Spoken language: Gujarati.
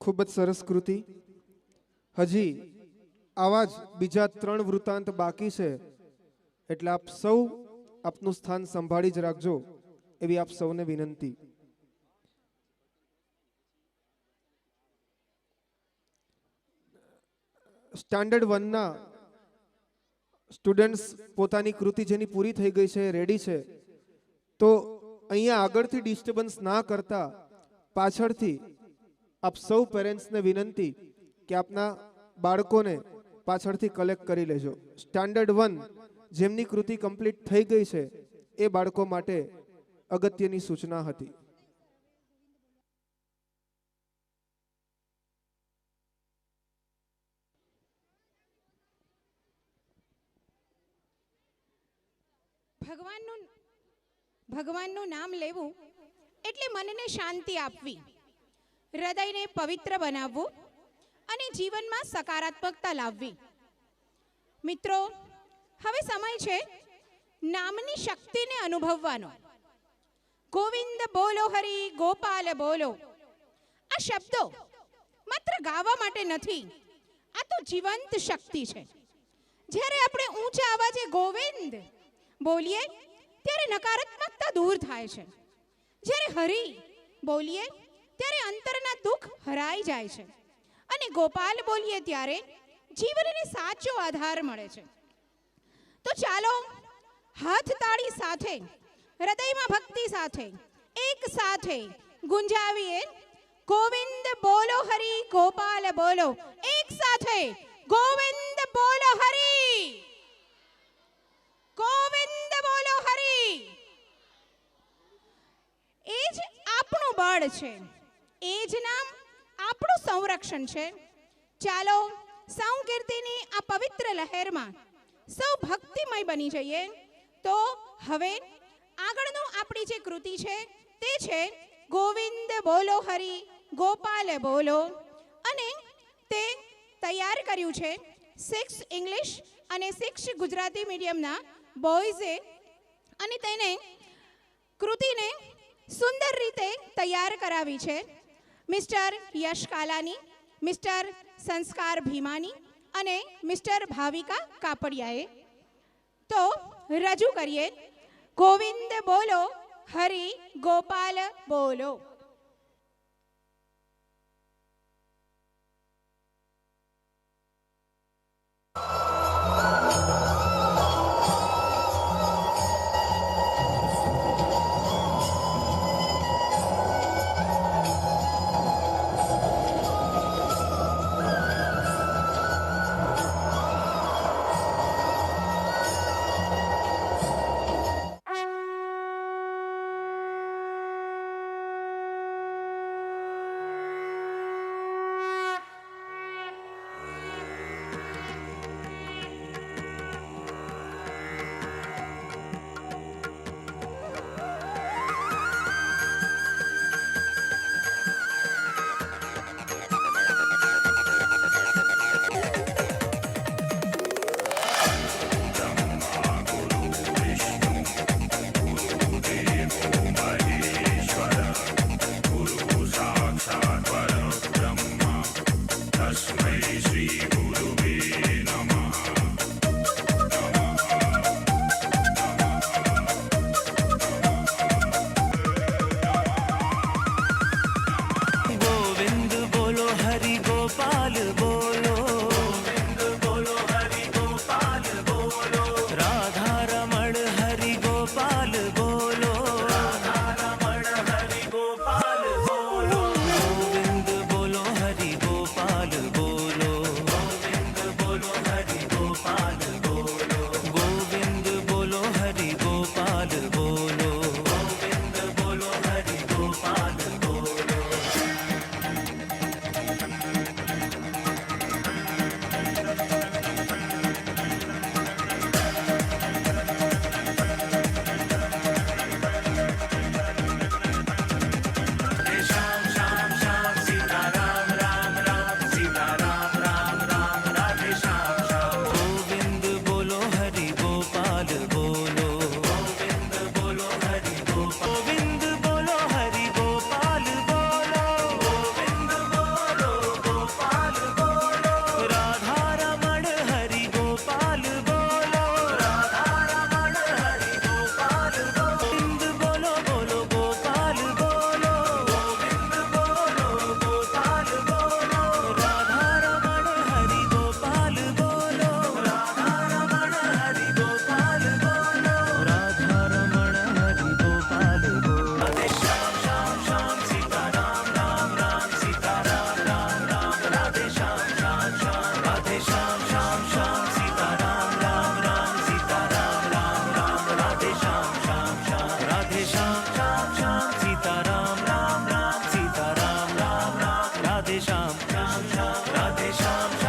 ખૂબ જ સરસ કૃતિ. હજી આવા જ બીજા 3 વૃત્તાંત બાકી છે, એટલે આપ સૌ આપનું સ્થાન સંભાળી જ રાખજો એવી આપ સૌને વિનંતી. સ્ટાન્ડર્ડ 1 ના સ્ટુડન્ટ્સ પોતાની કૃતિ જેની પૂરી થઈ ગઈ છે, રેડી છે, તો અહીંયા આગળથી ડિસ્ટર્બન્સ ના કરતા પાછળથી આપ સૌ પેરેન્ટ્સને વિનંતી કે આપના બાળકોને પાછળથી કલેક્ટ કરી લેજો. સ્ટાન્ડર્ડ 1 જેમની કૃતિ કમ્પ્લીટ થઈ ગઈ છે એ બાળકો માટે અગત્યની સૂચના હતી. ભગવાનનું નામ લેવું એટલે મનને શાંતિ આપવી, હૃદયને પવિત્ર બનાવવું અને જીવનમાં સકારાત્મકતા લાવવી. મિત્રો, હવે સમય છે નામની શક્તિને અનુભવવાનો. ગોવિંદ બોલો, હરી ગોપાલ બોલો. આ શબ્દો માત્ર ગાવા માટે નથી, આ તો જીવંત શક્તિ છે. જ્યારે આપણે ઊંચા અવાજે ગોવિંદ બોલીએ ત્યારે નકારાત્મકતા દૂર થાય છે. જ્યારે હરી બોલીએ ત્યારે અંતરના દુઃખ હરાઈ જાય છે અને ગોપાલ બોલીએ ત્યારે જીવનને સાચો આધાર મળે છે. તો ચાલો હાથ તાળી સાથે, હૃદયમાં ભક્તિ સાથે, એક સાથે ગુંજાવીએ ગોવિંદ બોલો, હરી ગોપાલ બોલો. એક સાથે ગોવિંદ બોલો, હરી ગોવિંદ બોલો, હરી. એ જ આપણું બળ છે, એ જ નામ આપણું સંરક્ષણ છે. ચાલો સૌ કીર્તિની આ પવિત્ર લહેરમાં સૌ ભક્તિમય બની જઈએ. તો હવે આગળનું આપણી જે કૃતિ છે તે છે ગોવિંદ બોલો, હરી ગોપાલ બોલો. અને તે તૈયાર કર્યું છે 6 ઇંગ્લિશ અને 6 ગુજરાતી મીડિયમના બોયઝે, અને તેને કૃતિને સુંદર રીતે તૈયાર કરાવી છે મિસ્ટર યશ કાલાની, મિસ્ટર સંસ્કાર ભીમાની અને મિસ્ટર ભાવિકા કાપડિયાએ. તો રજૂ કરીએ ગોવિંદ બોલો, હરી ગોપાલ બોલો. राधे श्याम राधे श्याम